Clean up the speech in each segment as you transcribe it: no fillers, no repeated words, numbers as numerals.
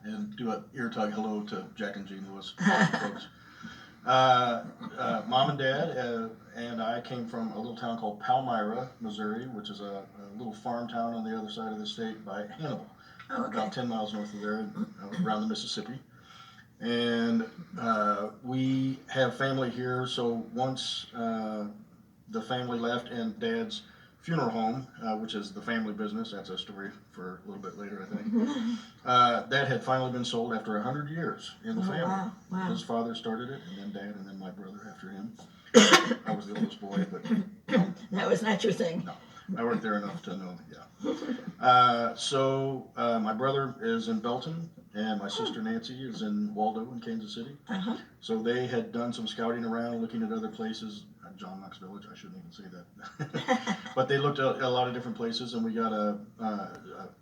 and do an ear tug hello to Jack and Jean Lewis folks. Mom and Dad and I came from a little town called Palmyra, Missouri, which is a little farm town on the other side of the state by Hannibal, about 10 miles north of there, around the Mississippi. And we have family here, so once the family left and Dad's funeral home, which is the family business, that's a story for a little bit later, I think. That had finally been sold after 100 years in the family. Wow. Wow. His father started it, and then Dad, and then my brother after him. I was the oldest boy, but that was not your thing. No, I worked there enough to know. Yeah. So my brother is in Belton, and my sister Nancy is in Waldo in Kansas City. So they had done some scouting around, looking at other places. John Knox Village, I shouldn't even say that. But they looked at a lot of different places, and we got a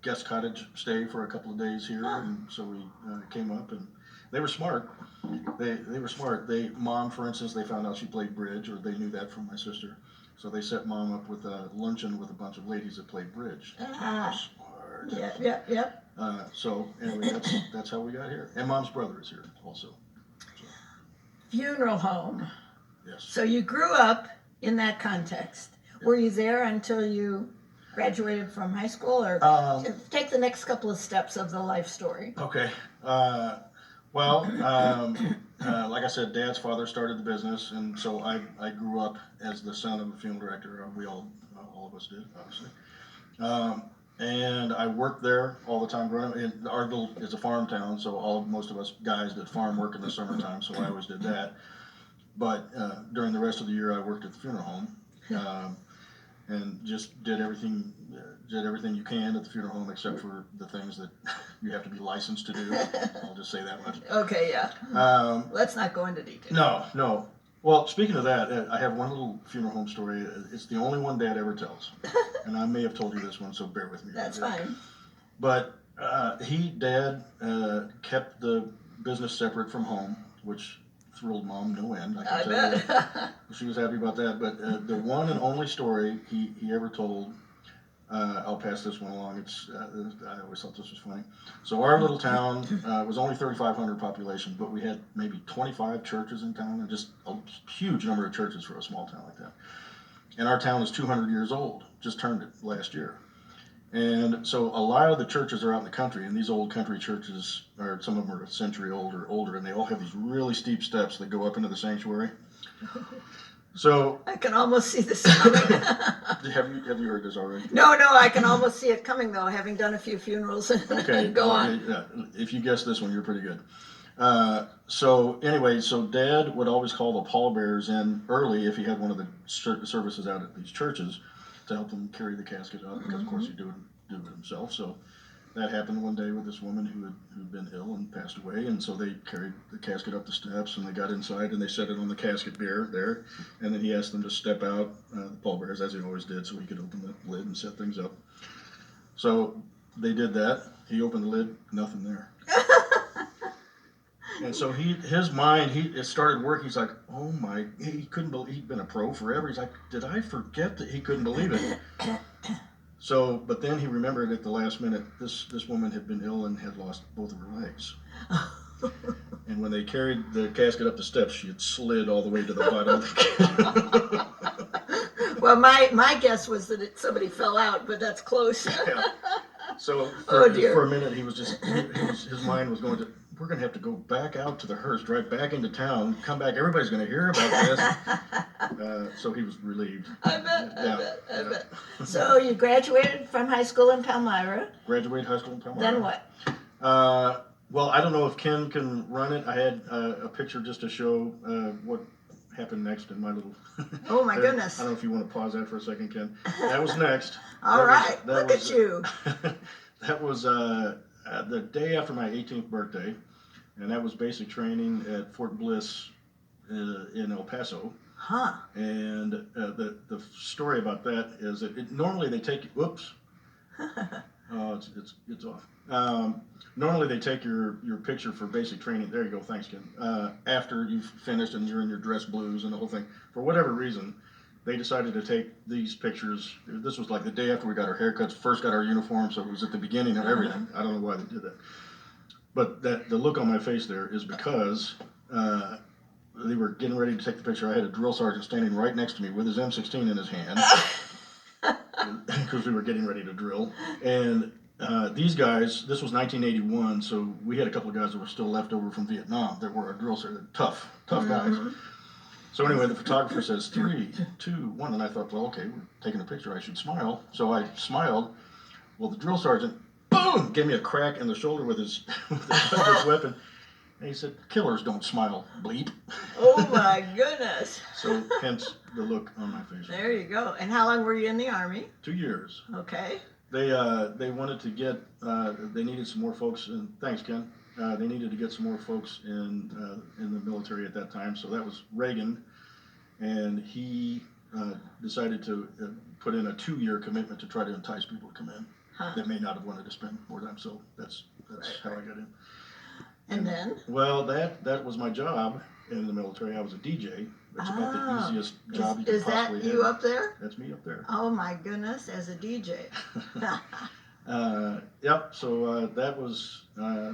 guest cottage stay for a couple of days here, and so we came up, and they were smart. They were smart. Mom, for instance, they found out she played bridge, or they knew that from my sister. So they set Mom up with a luncheon with a bunch of ladies that played bridge. Smart. Yep. So anyway, that's how we got here. And Mom's brother is here also. So. Funeral home. Yes. So you grew up in that context. Yep. Were you there until you graduated from high school, or take the next couple of steps of the life story? Okay. Well, like I said, Dad's father started the business, and so I grew up as the son of a funeral director. We all of us did, obviously. And I worked there all the time growing up. And Ardville is a farm town, so most of us guys did farm work in the summertime, so I always did that. But during the rest of the year, I worked at the funeral home, and just did everything you can at the funeral home, except for the things that you have to be licensed to do. I'll just say that much. Okay, yeah. Let's not go into detail. No. Well, speaking of that, I have one little funeral home story. It's the only one Dad ever tells, and I may have told you this one, so bear with me. That's fine. But Dad kept the business separate from home, which thrilled Mom no end. I can tell you. She was happy about that. But the one and only story he ever told, I'll pass this one along. I always thought this was funny. So our little town was only 3,500 population, but we had maybe 25 churches in town, and just a huge number of churches for a small town like that. And our town is 200 years old. Just turned it last year. And so a lot of the churches are out in the country, and these old country churches, some of them are a century old or older, and they all have these really steep steps that go up into the sanctuary. So I can almost see this coming. have you heard this already? No, I can almost see it coming though, having done a few funerals. Okay, go on. If you guess this one, you're pretty good. So Dad would always call the pallbearers in early if he had one of the services out at these churches, to help them carry the casket up, because of course he do it himself. So that happened one day with this woman who'd been ill and passed away, and so they carried the casket up the steps, and they got inside and they set it on the casket bier there, and then he asked them to step out, the pallbearers, as he always did, so he could open the lid and set things up. So they did that. He opened the lid, nothing there. And so his mind, it started working. He's like, oh my, he couldn't believe, he'd been a pro forever. He's like, did I forget that? He couldn't believe it. So, but then he remembered at the last minute, this woman had been ill and had lost both of her legs. And when they carried the casket up the steps, she had slid all the way to the bottom of the casket. Well, my guess was that somebody fell out, but that's close. Yeah. So for a minute, he was just, his mind was going to, we're going to have to go back out to the hearse, drive back into town, come back, everybody's going to hear about this. So he was relieved. I bet. So you graduated from high school in Palmyra. Graduated high school in Palmyra. Then what? Well, I don't know if Ken can run it. I had a picture just to show what happened next in my little... Oh my goodness. I don't know if you want to pause that for a second, Ken. That was next. All right, look at you. That was the day after my 18th birthday, and that was basic training at Fort Bliss in El Paso. Huh. And the story about that is that normally they take... Whoops. Oh, it's off. Normally they take your picture for basic training. There you go. Thanks, Ken. After you've finished and you're in your dress blues and the whole thing. For whatever reason, they decided to take these pictures. This was like the day after we got our haircuts, first got our uniform, so it was at the beginning of everything. I don't know why they did that. but the look on my face there is because they were getting ready to take the picture. I had a drill sergeant standing right next to me with his M16 in his hand because we were getting ready to drill. And these guys, this was 1981, so we had a couple of guys that were still left over from Vietnam that were our drill sergeant, tough guys. So anyway, the photographer says 3, 2, 1, and I thought, well, okay, we're taking a picture. I should smile. So I smiled. Well, the drill sergeant, boom, gave me a crack in the shoulder with his weapon. And he said, "Killers don't smile, bleep." Oh my goodness. So hence the look on my face. There you go. And how long were you in the Army? 2 years. Okay. They wanted to get, they needed some more folks, and thanks, Ken. They needed to get some more folks in the military at that time. So that was Reagan, and he decided to put in a 2-year commitment to try to entice people to come in. That may not have wanted to spend more time. So that's how I got in. And then? Well, that was my job in the military. I was a DJ. That's about the easiest job you could possibly have. Is that you up there? That's me up there. Oh my goodness, as a DJ. Yep. So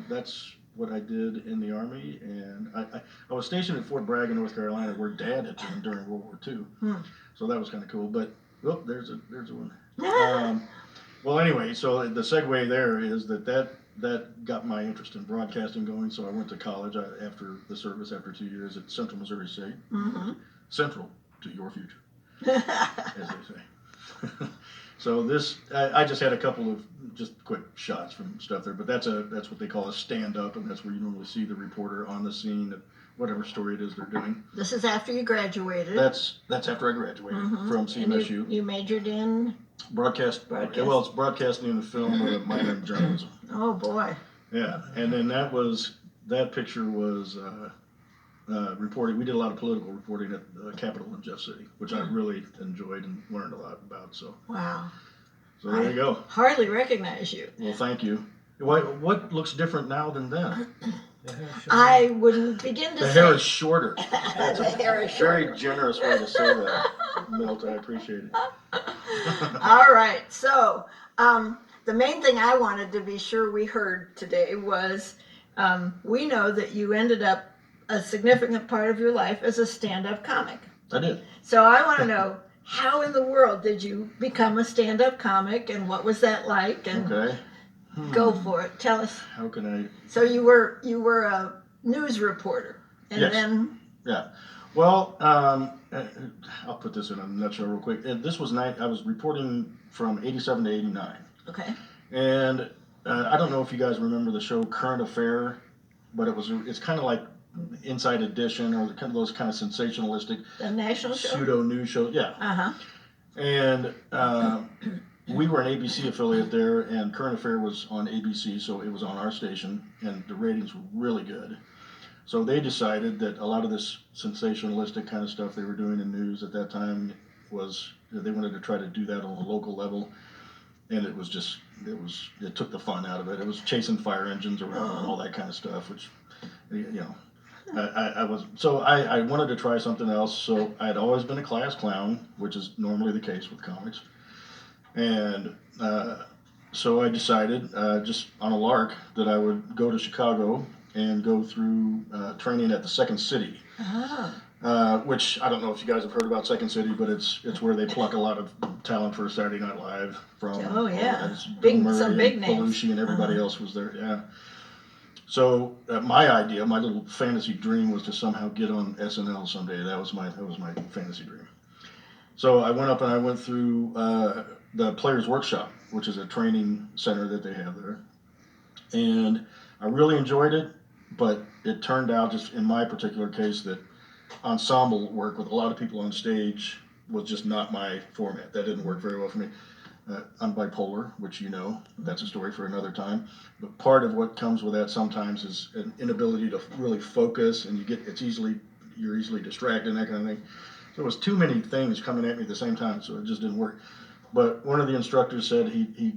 that's what I did in the Army, and I was stationed at Fort Bragg in North Carolina, where Dad had been during World War II. So that was kind of cool. But there's a one. Well, anyway, so the segue there is that got my interest in broadcasting going. So I went to college after the service, after 2 years at Central Missouri State. Central to your future, as they say. So I just had a couple of just quick shots from stuff there, but that's what they call a stand-up, and that's where you normally see the reporter on the scene at whatever story it is they're doing. This is after you graduated. That's after I graduated from CMSU. And you majored in? Broadcast. Well, it's broadcasting and film with a minor in journalism. Oh boy. Yeah, and then that picture was reporting. We did a lot of political reporting at the Capitol in Jeff City, which I really enjoyed and learned a lot about. So. Wow. So there you go. Hardly recognize you. Well, thank you. What looks different now than then? I wouldn't begin to say. The hair is shorter. That's the hair is shorter. Very generous way to say that, Milt. I appreciate it. All right. So the main thing I wanted to be sure we heard today was we know that you ended up a significant part of your life as a stand-up comic. I did. So I want to know, how in the world did you become a stand-up comic, and what was that like? And okay. Go for it. Tell us. How can I? So you were a news reporter, and yes. then. Yeah. Well, I'll put this in a nutshell real quick. This was I was reporting from 87 to 89. Okay. And I don't know if you guys remember the show Current Affair, but it's kind of like Inside Edition, or kind of those kind of sensationalistic the national show? Pseudo news shows. Yeah. And we were an ABC affiliate there, and Current Affair was on ABC, so it was on our station, and the ratings were really good. So they decided that a lot of this sensationalistic kind of stuff they were doing in news at that time they wanted to try to do that on a local level, and it took the fun out of it. It was chasing fire engines around and all that kind of stuff, which, I wanted to try something else. So I had always been a class clown, which is normally the case with comics. And so I decided, just on a lark, that I would go to Chicago and go through training at the Second City, which I don't know if you guys have heard about Second City, but it's where they pluck a lot of talent for Saturday Night Live from. Oh yeah, some big names. Belushi and everybody else was there. Yeah. So my idea, my little fantasy dream, was to somehow get on SNL someday. That was my fantasy dream. So I went up and I went through the Players Workshop, which is a training center that they have there, and I really enjoyed it. But it turned out, just in my particular case, that ensemble work with a lot of people on stage was just not my format. That didn't work very well for me. I'm bipolar, which that's a story for another time. But part of what comes with that sometimes is an inability to really focus, and you're easily distracted and that kind of thing. So it was too many things coming at me at the same time, so it just didn't work. But one of the instructors said he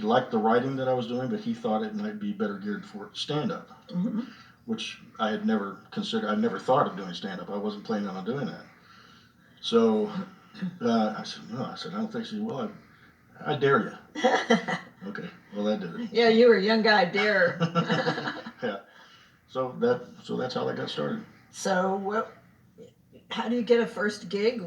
liked the writing that I was doing, but he thought it might be better geared for stand-up, which I had never considered. I never thought of doing stand-up. I wasn't planning on doing that. So I said, no. I don't think so. Well, I dare you. Okay. Well, that did it. Yeah, you were a young guy, dare. Yeah. So that's how that got started. So how do you get a first gig?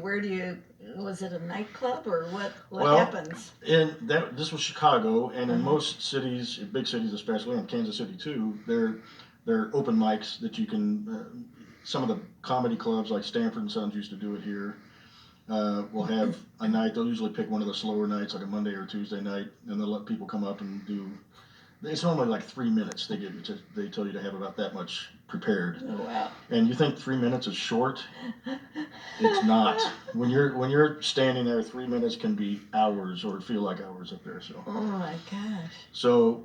Was it a nightclub or what Well, happens? This was Chicago, and in Uh-huh. most cities, big cities especially, and Kansas City too, there are open mics that you can. Some of the comedy clubs like Stanford and Sons used to do it here. Will have a night. They'll usually pick one of the slower nights, like a Monday or Tuesday night, and they'll let people come up and do. It's normally like 3 minutes. They give you. They tell you to have about that much prepared. Oh, wow. And you think 3 minutes is short? It's not. When you're standing there, 3 minutes can be hours or feel like hours up there. So. Oh my gosh. So,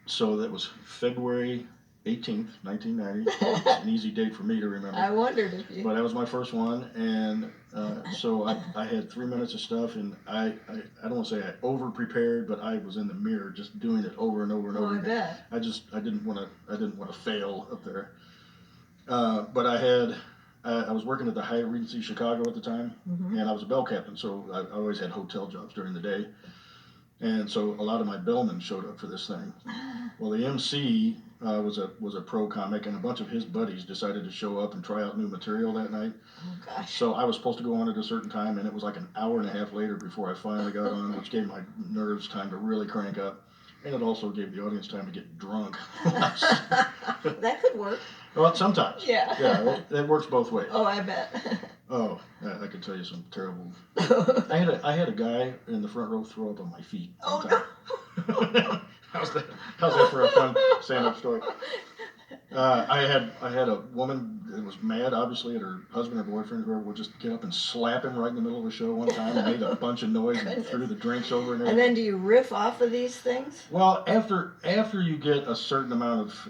so that was February 18th, 1990. It's an easy date for me to remember. I wondered if you. But that was my first one, and so I had 3 minutes of stuff, and I don't want to say I over prepared, but I was in the mirror just doing it over and over and over. I bet. I didn't want to fail up there. But I was working at the Hyatt Regency Chicago at the time, and I was a bell captain, so I always had hotel jobs during the day. And so a lot of my bellmen showed up for this thing. Well, the MC was a pro comic, and a bunch of his buddies decided to show up and try out new material that night. Oh gosh. So I was supposed to go on at a certain time, and it was like an hour and a half later before I finally got on, which gave my nerves time to really crank up. And it also gave the audience time to get drunk. That could work. Well, sometimes. Yeah. Yeah, that works both ways. Oh, I bet. Oh, I could tell you some terrible. I had a guy in the front row throw up on my feet. Oh no. How's that for a fun stand-up story? I had a woman that was mad, obviously, at her husband or boyfriend, whoever, would just get up and slap him right in the middle of the show one time and made a bunch of noise and threw the drinks over and everything. And then do you riff off of these things? Well, after you get a certain amount of,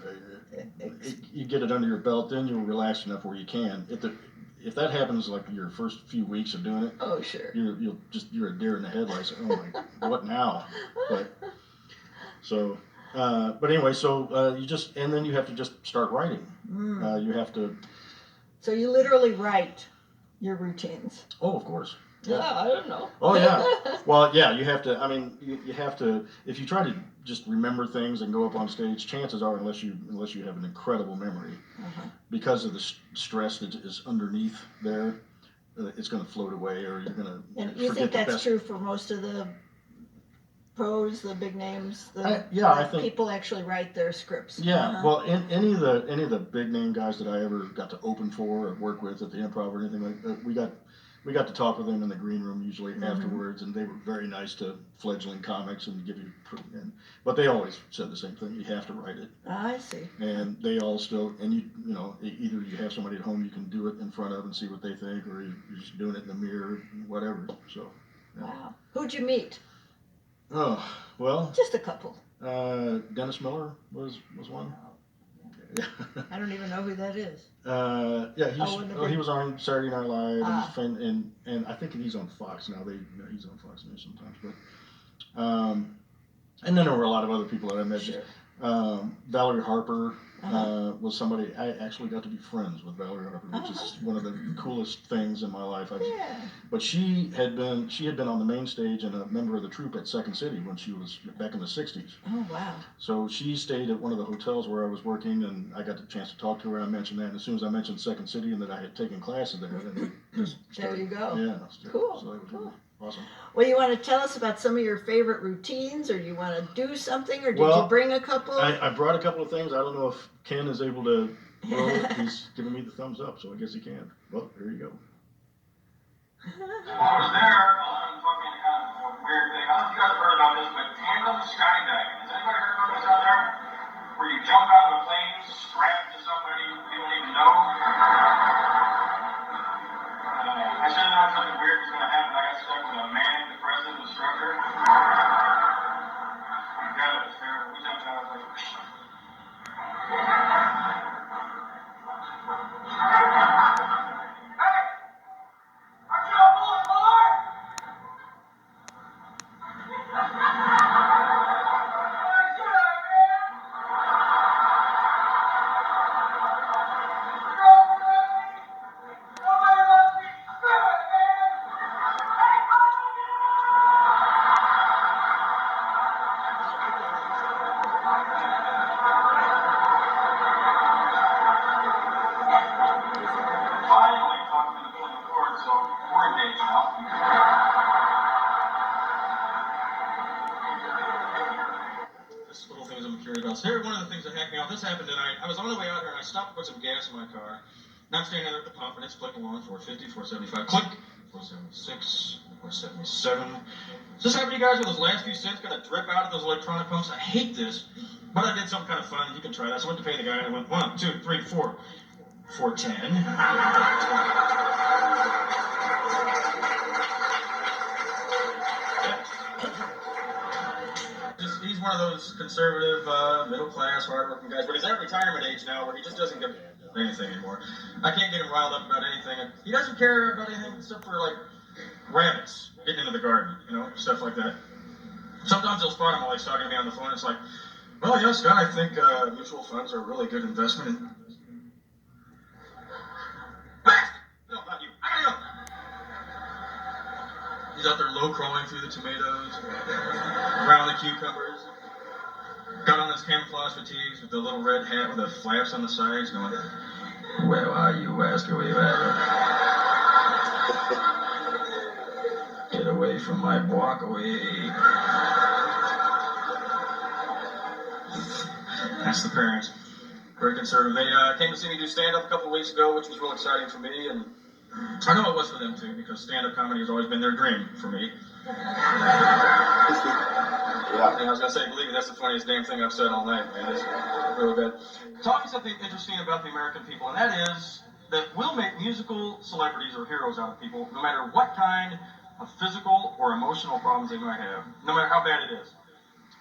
you get it under your belt, then you'll relax enough where you can. If that happens like your first few weeks of doing it, oh sure, you're a deer in the headlights. Oh my, what now? But anyway, so and then you have to just start writing. You have to. So you literally write your routines. Oh, of course. Yeah, I don't know. Oh yeah. Well, yeah, you have to. I mean, you have to. If you try to just remember things and go up on stage, chances are, unless you have an incredible memory, because of the stress that is underneath there, it's going to float away, or you're going to. And you think that's true for most of the pros, the big names? I think people actually write their scripts. Yeah. Well, any of the big name guys that I ever got to open for or work with at the Improv or anything like that, we got to talk with them in the green room usually afterwards, and they were very nice to fledgling comics and give you. But they always said the same thing: you have to write it. I see. And they all still, and you know, either you have somebody at home you can do it in front of and see what they think, or you're just doing it in the mirror, whatever. So. Yeah. Wow. Who'd you meet? Oh well. Just a couple. Dennis Miller was one. I don't even know who that is. Yeah, he was on Saturday Night Live, and I think he's on Fox now. He's on Fox News sometimes, but and then there were a lot of other people that I met. Sure. Valerie Harper was somebody I actually got to be friends with. Valerie Harper, which is one of the coolest things in my life. But she had been on the main stage and a member of the troupe at Second City when she was back in the '60s. Oh wow! So she stayed at one of the hotels where I was working, and I got the chance to talk to her. I mentioned that, and as soon as I mentioned Second City and that I had taken classes there, then we just there you go. Yeah, cool. So that was really awesome. Well, you want to tell us about some of your favorite routines, or you want to do something, or did you bring a couple? I brought a couple of things. I don't know if Ken is able to roll it. He's giving me the thumbs up, so I guess he can. Well, there you go. I was there on fucking weird thing. I don't know if you guys have heard about this, but tandem skydiving. Has anybody heard about this out there? Where you jump out of a plane, strapped to somebody you don't even know. I should have known something weird was going to happen. I got stuck with a man, the president, instructor. God, it was terrible. We jumped out. I was like, one of the things that hacked me off. This happened tonight. I was on the way out here and I stopped to put some gas in my car. Not standing there at the pump, and it's clicking along, 450, 475, click, 476, 477. Does this happen to you guys where those last few cents kind of drip out of those electronic pumps? I hate this, but I did something kind of fun. You can try that. So I went to pay the guy, and I went 1, 2, 3, 4, 410. He's one of those conservative, middle-class, hard-working guys, but he's at retirement age now where he just doesn't give anything anymore. I can't get him riled up about anything. And he doesn't care about anything except for, like, rabbits getting into the garden, stuff like that. Sometimes he'll spot him while he's talking to me on the phone. It's like, well, yeah, Scott, I think mutual funds are a really good investment. No, not you. I gotta go. He's out there low crawling through the tomatoes, around the cucumbers. Got on his camouflage fatigues with the little red hat with the flaps on the sides, going, where are you, Wesker? Where you at? Get away from my walkaway. That's the parents. Very conservative. They came to see me do stand-up a couple of weeks ago, which was real exciting for me, and I know it was for them too, because stand-up comedy has always been their dream for me. Yeah, I was gonna say, believe me, that's the funniest damn thing I've said all night, man. It's really good. Taught me something interesting about the American people, and that is that we'll make musical celebrities or heroes out of people, no matter what kind of physical or emotional problems they might have, no matter how bad it is.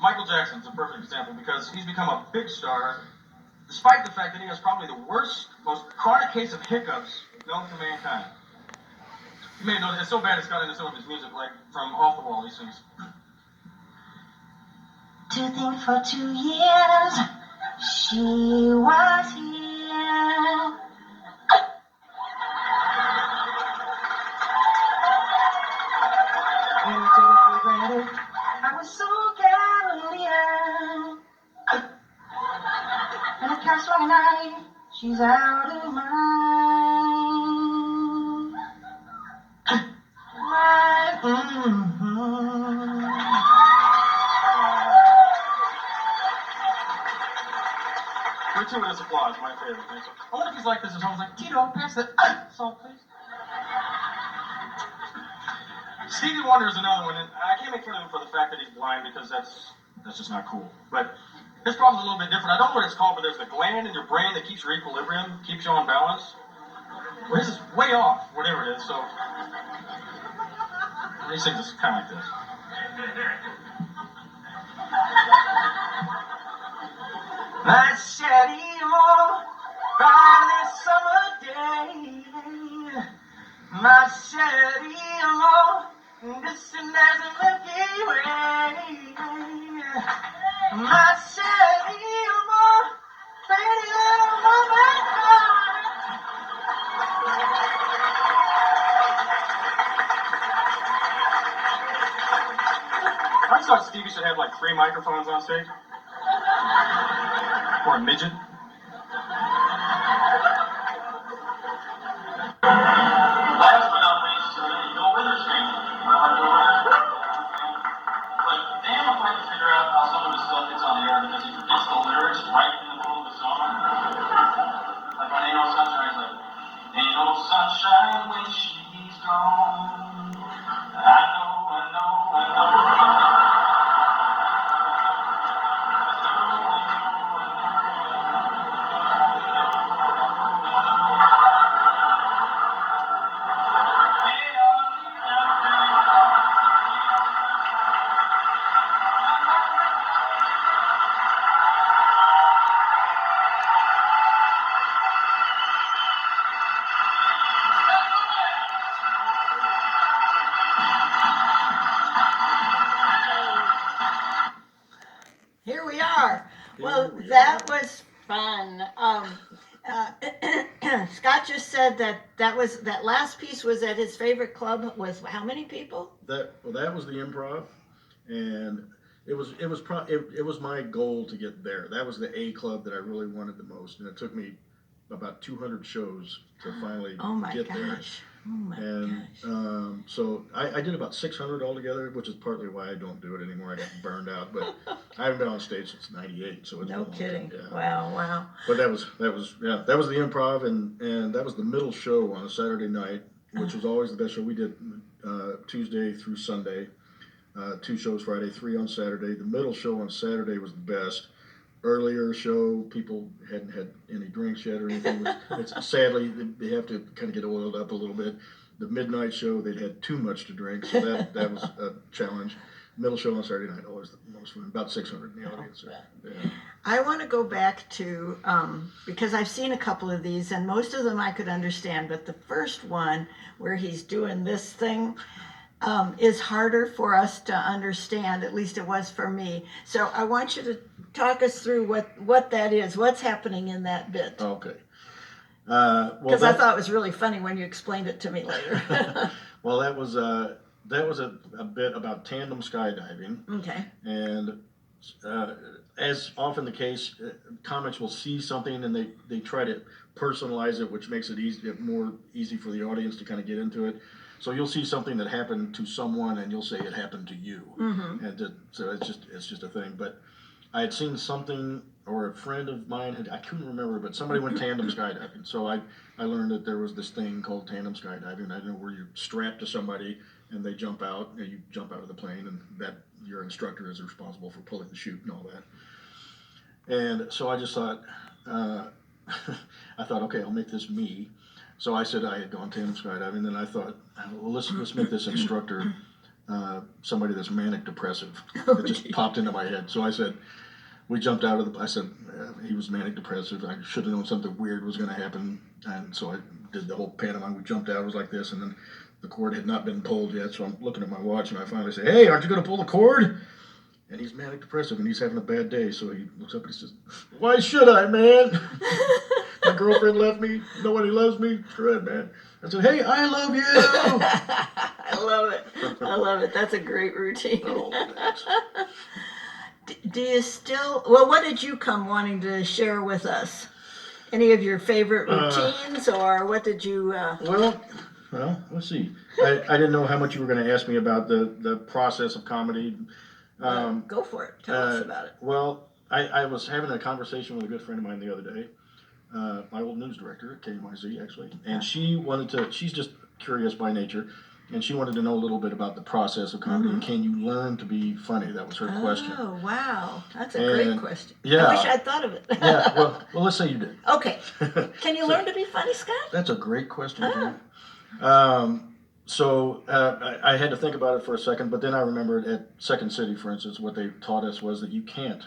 Michael Jackson's a perfect example because he's become a big star, despite the fact that he has probably the worst, most chronic case of hiccups known to mankind. You may know it's so bad it's got into some of his music, like from Off the Wall, he sings. To think for 2 years she was here. And take it for granted, I was so Galilean. And a cat swung a knife, she's out of mind. Gratuitous applause, my favorite thing. So, I wonder if he's like this at home. He's like, Tito, pass the salt, please. Stevie Wonder is another one, and I can't make fun of him for the fact that he's blind because that's just not cool. But his problem's a little bit different. I don't know what it's called, but there's the gland in your brain that keeps your equilibrium, keeps you on balance. Well, his is way off, whatever it is. So he sings this kind of like this. I said, by this summer day, my city distant as a Milky Way, my city fading out of my heart. I just thought Stevie should have like 3 microphones on stage. Or a midget. Last but not least, Bill Witherspoon. Like, damn, if I can figure out how some of his stuff gets on the air because he forgets the lyrics right in the middle of the song. Like on Ain't No Sunshine, he's like, ain't no sunshine when she's gone. I know. Here we are. Well, that was fun. Scott just said that last piece was at his favorite club. Was how many people? That was the Improv, and it was my goal to get there. That was the A club that I really wanted the most, and it took me about 200 shows to finally Oh my get there. gosh. Oh my And gosh. so I did about 600 altogether, which is partly why I don't do it anymore. I got burned out, but I haven't been on stage since '98, so it's been a No long kidding. time. Yeah. Wow, wow. But that was that was the improv, and that was the middle show on a Saturday night, which was always the best show. We did Tuesday through Sunday, 2 shows Friday, 3 on Saturday. The middle show on Saturday was the best. Earlier show, people hadn't had any drinks yet or anything. It's sadly they have to kind of get oiled up a little bit. The midnight show, they'd had too much to drink, so that was a challenge. Middle show on Saturday night, always the most fun. About 600 in the audience. Yeah. I want to go back to, because I've seen a couple of these and most of them I could understand, but the first one where he's doing this thing is harder for us to understand, at least it was for me. So I want you to talk us through what that is, what's happening in that bit. Okay. Because I thought it was really funny when you explained it to me later. Well, that was a bit about tandem skydiving, Okay. and as often the case, comics will see something and they try to personalize it, which makes it more easy for the audience to kind of get into it. So you'll see something that happened to someone, and you'll say it happened to you, and so it's just a thing. But I had seen something, or a friend of mine I couldn't remember, but somebody went tandem skydiving. So I learned that there was this thing called tandem skydiving. I didn't know, where you're strapped to somebody and they jump out, and you jump out of the plane, and that your instructor is responsible for pulling the chute and all that. And so I just thought, I thought, okay, I'll make this me. So I said I had gone tandem skydiving, and I thought, well, let's make this instructor somebody that's manic depressive. It just popped into my head. So I said, we jumped out of I said, he was manic depressive. I should have known something weird was going to happen. And so I did the whole pantomime. We jumped out, it was like this, and then the cord had not been pulled yet. So I'm looking at my watch, and I finally say, hey, aren't you going to pull the cord? And he's manic depressive, and he's having a bad day. So he looks up and he says, why should I, man? My girlfriend left me. Nobody loves me. Screw it, man. I said, hey, I love you. I love it. I love it. That's a great routine. Oh, thanks. Do you still, well, what did you come wanting to share with us? Any of your favorite routines, or what did you... Well, let's see. I didn't know how much you were going to ask me about the process of comedy. Go for it. Tell us about it. Well, I was having a conversation with a good friend of mine the other day, my old news director at KYZ, actually, and she's just curious by nature, and she wanted to know a little bit about the process of comedy. Can you learn to be funny? That was her question. Oh, wow. That's a great question. Yeah. I wish I'd thought of it. Yeah, well, let's say you did. Okay. Can you learn to be funny, Scott? That's a great question, Jen. So I had to think about it for a second, but then I remembered at Second City, for instance, what they taught us was that you can't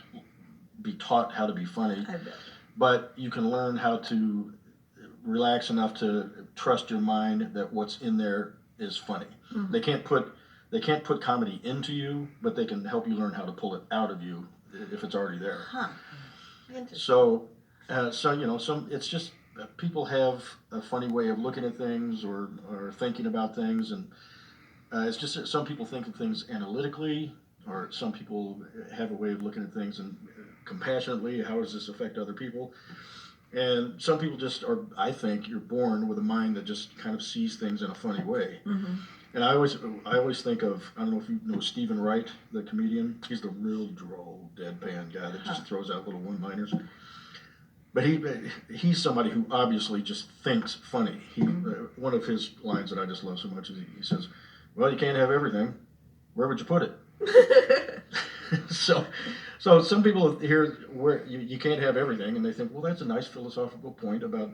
be taught how to be funny, I bet. but you can learn how to relax enough to trust your mind that what's in there is funny. They can't put comedy into you, but they can help you learn how to pull it out of you if it's already there. Huh. Interesting. So it's just people have a funny way of looking at things or thinking about things, and it's just that some people think of things analytically, or some people have a way of looking at things and compassionately. How does this affect other people? And some people just are. I think you're born with a mind that just kind of sees things in a funny way. And I always think of, I don't know if you know Stephen Wright, the comedian. He's the real droll, deadpan guy that just throws out little one-liners. But he's somebody who obviously just thinks funny. One of his lines that I just love so much is he says, well, you can't have everything. Where would you put it? So some people hear where you can't have everything, and they think, well, that's a nice philosophical point about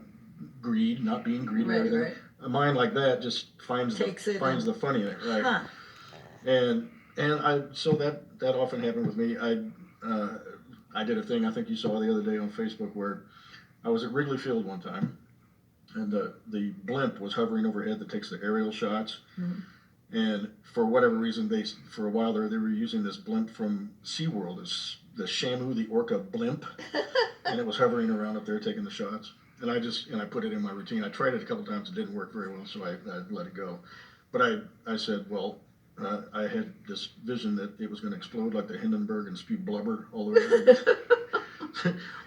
greed, not being greedy. Right. A mind like that just finds the funny in it, right? Huh. And so that often happened with me. I did a thing I think you saw the other day on Facebook where I was at Wrigley Field one time, and the blimp was hovering overhead that takes the aerial shots. And for whatever reason, for a while they were using this blimp from SeaWorld, the Shamu the orca blimp, and it was hovering around up there taking the shots. And I put it in my routine. I tried it a couple times, it didn't work very well, so I let it go. But I said, well, I had this vision that it was going to explode like the Hindenburg and spew blubber all over.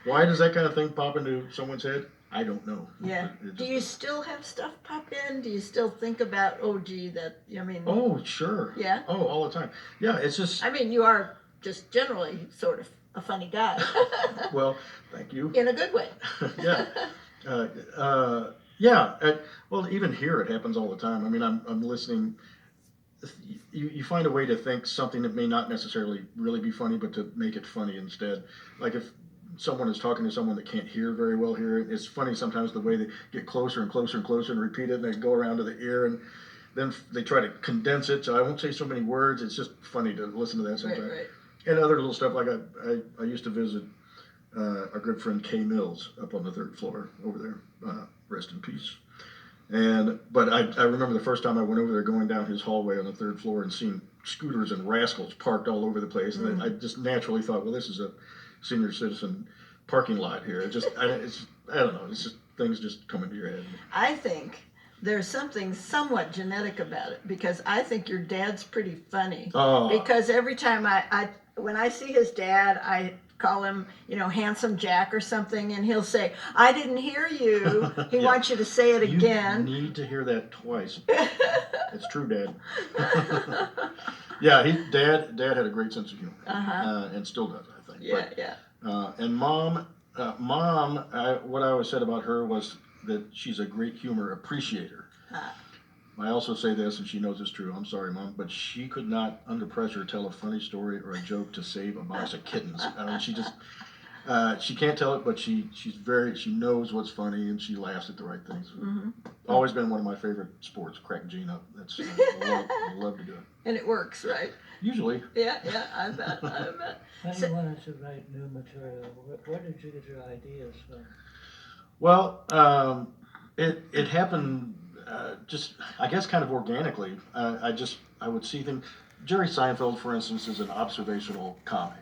Why does that kind of thing pop into someone's head? I don't know. Yeah. It Do just- you still have stuff pop in? Do you still think about, oh, gee, that, I mean, Oh, sure. Yeah? Oh, all the time. Yeah, it's just, I mean, you are just generally sort of a funny guy. well, thank you. In a good way. Yeah. Yeah. Well, even here it happens all the time. I mean, I'm listening. You find a way to think something that may not necessarily really be funny, but to make it funny instead. Like if someone is talking to someone that can't hear very well here, it's funny sometimes the way they get closer and closer and closer and repeat it, and they go around to the ear, and then they try to condense it. So I won't say so many words. It's just funny to listen to that sometimes. Right. And other little stuff like I used to visit our good friend Kay Mills up on the 3rd floor over there. Rest in peace. But I remember the first time I went over there, going down his hallway on the 3rd floor and seeing scooters and rascals parked all over the place, and I just naturally thought, well, this is a senior citizen parking lot here. I don't know. It's just things just come into your head. I think there's something somewhat genetic about it, because I think your dad's pretty funny. Oh. Because every time when I see his dad, I call him, Handsome Jack or something, and he'll say, I didn't hear you. He Yeah. wants you to say it again. You need to hear that twice. It's true, Dad. Yeah, Dad had a great sense of humor, and still does, I think. Yeah, But, yeah. And Mom, what I always said about her was that she's a great humor appreciator. I also say this, and she knows it's true. I'm sorry, Mom, but she could not, under pressure, tell a funny story or a joke to save a box of kittens. I mean, she can't tell it, but she knows what's funny, and she laughs at the right things. Always been one of my favorite sports, cracking Gene up. That's I love to do it. And it works, right? Usually. Yeah, I bet. When you wanted to write new material, where did you get your ideas from? Well, it happened just, I guess, kind of organically. I would see things. Jerry Seinfeld, for instance, is an observational comic.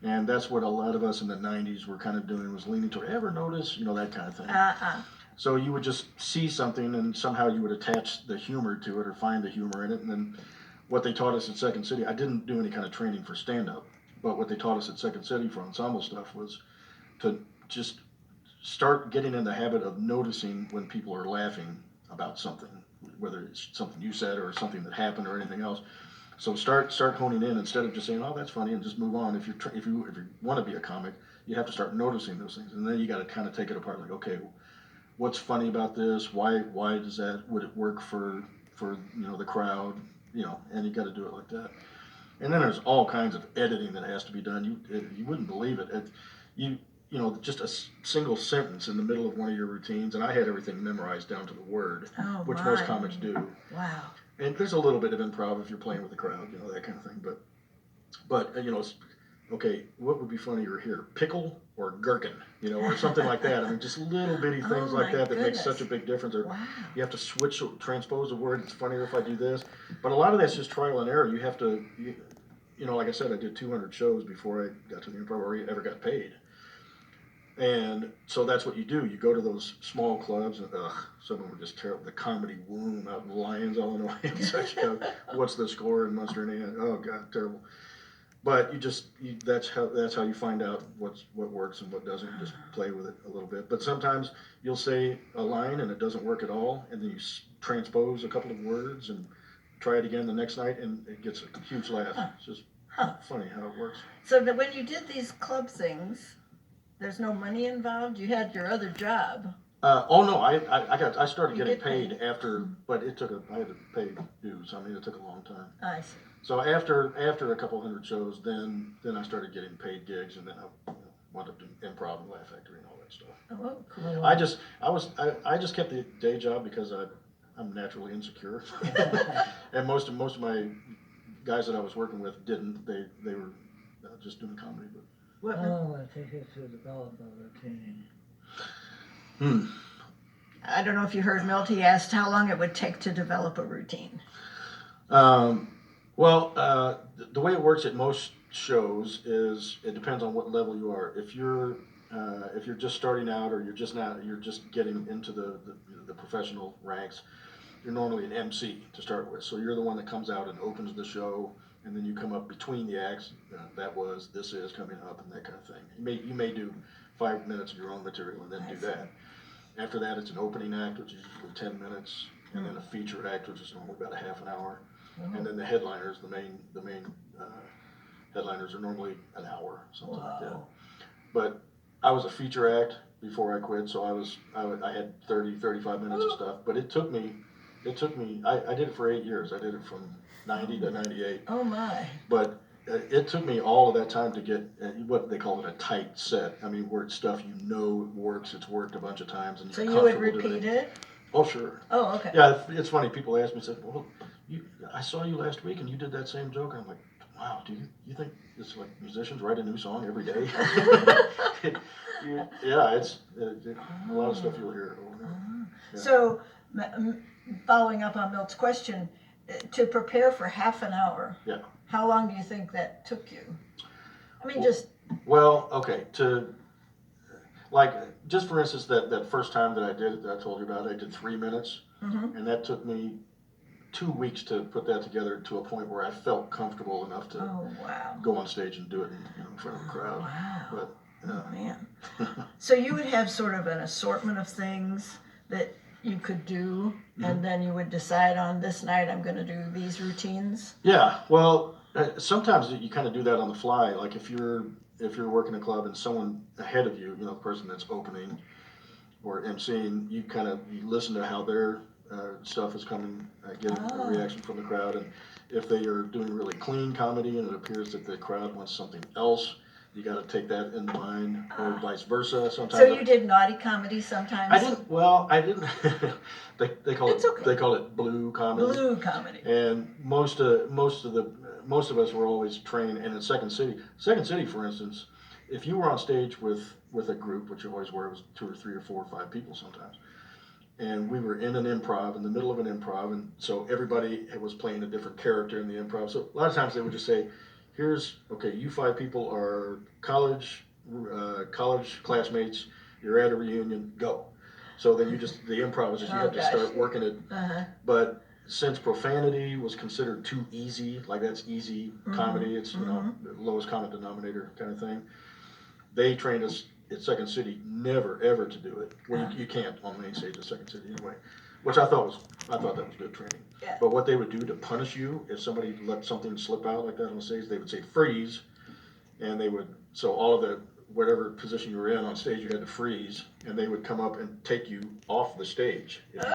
And that's what a lot of us in the 90s were kind of doing, was leaning toward, ever notice, that kind of thing. So you would just see something, and somehow you would attach the humor to it or find the humor in it. And then what they taught us at Second City, I didn't do any kind of training for stand-up, but what they taught us at Second City for ensemble stuff was to just start getting in the habit of noticing when people are laughing about something, whether it's something you said or something that happened or anything else. So start honing in, instead of just saying, "Oh, that's funny," and just move on. If you want to be a comic, you have to start noticing those things, and then you got to kind of take it apart. Like, okay, what's funny about this? Why does that? Would it work for the crowd? And you got to do it like that. And then there's all kinds of editing that has to be done. You wouldn't believe it. Just a single sentence in the middle of one of your routines, and I had everything memorized down to the word, which most comics do. Wow. And there's a little bit of improv if you're playing with the crowd, that kind of thing. But okay, what would be funnier here, pickle or gherkin, or something like that. I mean, just little bitty things like that make such a big difference. Or you have to transpose a word. It's funnier if I do this. But a lot of that's just trial and error. You have to, like I said, I did 200 shows before I got to the improv or ever got paid. And so that's what you do. You go to those small clubs, and some of them were just terrible. The Comedy Womb out in Lyons, Illinois, and such. What's the score in Munster and Ann? Oh God, terrible. But that's how you find out what works and what doesn't. You just play with it a little bit. But sometimes you'll say a line and it doesn't work at all, and then you transpose a couple of words and try it again the next night, and it gets a huge laugh. It's just funny how it works. So when you did these club things, there's no money involved? You had your other job. No, I started You getting get paid paid. after, but I had to pay dues. I mean, it took a long time. I see. So after a couple hundred shows, then I started getting paid gigs, and then I wound up doing improv and Laugh Factory and all that stuff. Oh, cool. I just kept the day job because I'm naturally insecure, and most of my guys that I was working with didn't. They were just doing comedy. But How long would it take you to develop a routine? I don't know if you heard Milt. He asked how long it would take to develop a routine. Well, the way it works at most shows is it depends on what level you are. If you're just starting out, or you're just getting into the professional ranks, you're normally an MC to start with. So you're the one that comes out and opens the show, and then you come up between the acts. This is coming up, and that kind of thing. You may do 5 minutes of your own material and then do that. After that, it's an opening act, which is usually 10 minutes, and then a feature act, which is normally about a half an hour, and then the headliners, the main headliners are normally an hour, something like that. Wow. But I was a feature act before I quit, so I had 35 minutes of stuff. But it took me. I did it for 8 years. I did it from 90 to 98. Oh my. But it took me all of that time to get what they call it a tight set. I mean, where it's stuff you know works. It's worked a bunch of times, and So you're you would comfortable doing repeat it? Oh, sure. Oh, okay. Yeah, it's funny. People ask me, said, "Well, I saw you last week, and you did that same joke." And I'm like, "Wow, do you think it's like musicians write a new song every day?" Yeah, it's a lot of stuff you'll hear over and over. Yeah. So, following up on Milt's question, to prepare for half an hour, Yeah. how long do you think that took you? I mean, just, Well, okay, just for instance, that first time that I did it, that I told you about, I did 3 minutes, and that took me 2 weeks to put that together to a point where I felt comfortable enough to oh, wow. go on stage and do it in front of a crowd. Wow. But Oh, man. So you would have sort of an assortment of things that you could do, and then you would decide on this night I'm going to do these routines? yeah, well, sometimes you kind of do that on the fly. Like if you're working a club and someone ahead of you, the person that's opening or emceeing, you listen to how their stuff is coming, getting a reaction from the crowd, and if they are doing really clean comedy and it appears that the crowd wants something else, you got to take that in mind, or vice versa. Sometimes. So you did naughty comedy sometimes? I didn't. Well, I didn't. they call It's it. okay. They call it blue comedy. Blue comedy. And most of us were always trained. And in Second City, for instance, if you were on stage with a group, which you always were, it was 2 or 3 or 4 or 5 people sometimes, and we were in an improv, in the middle of an improv, and so everybody was playing a different character in the improv. So a lot of times they would just say, okay, you 5 people are college classmates, you're at a reunion, go. So then the improv is just, you have to start working it. But since profanity was considered too easy, like that's easy comedy, it's, the lowest common denominator kind of thing, they trained us at Second City never ever to do it. Well, you can't on the main stage at Second City anyway, which I thought that was good training. Yeah. But what they would do to punish you if somebody let something slip out like that on stage, they would say freeze, and so all of the whatever position you were in on stage, you had to freeze, and they would come up and take you off the stage.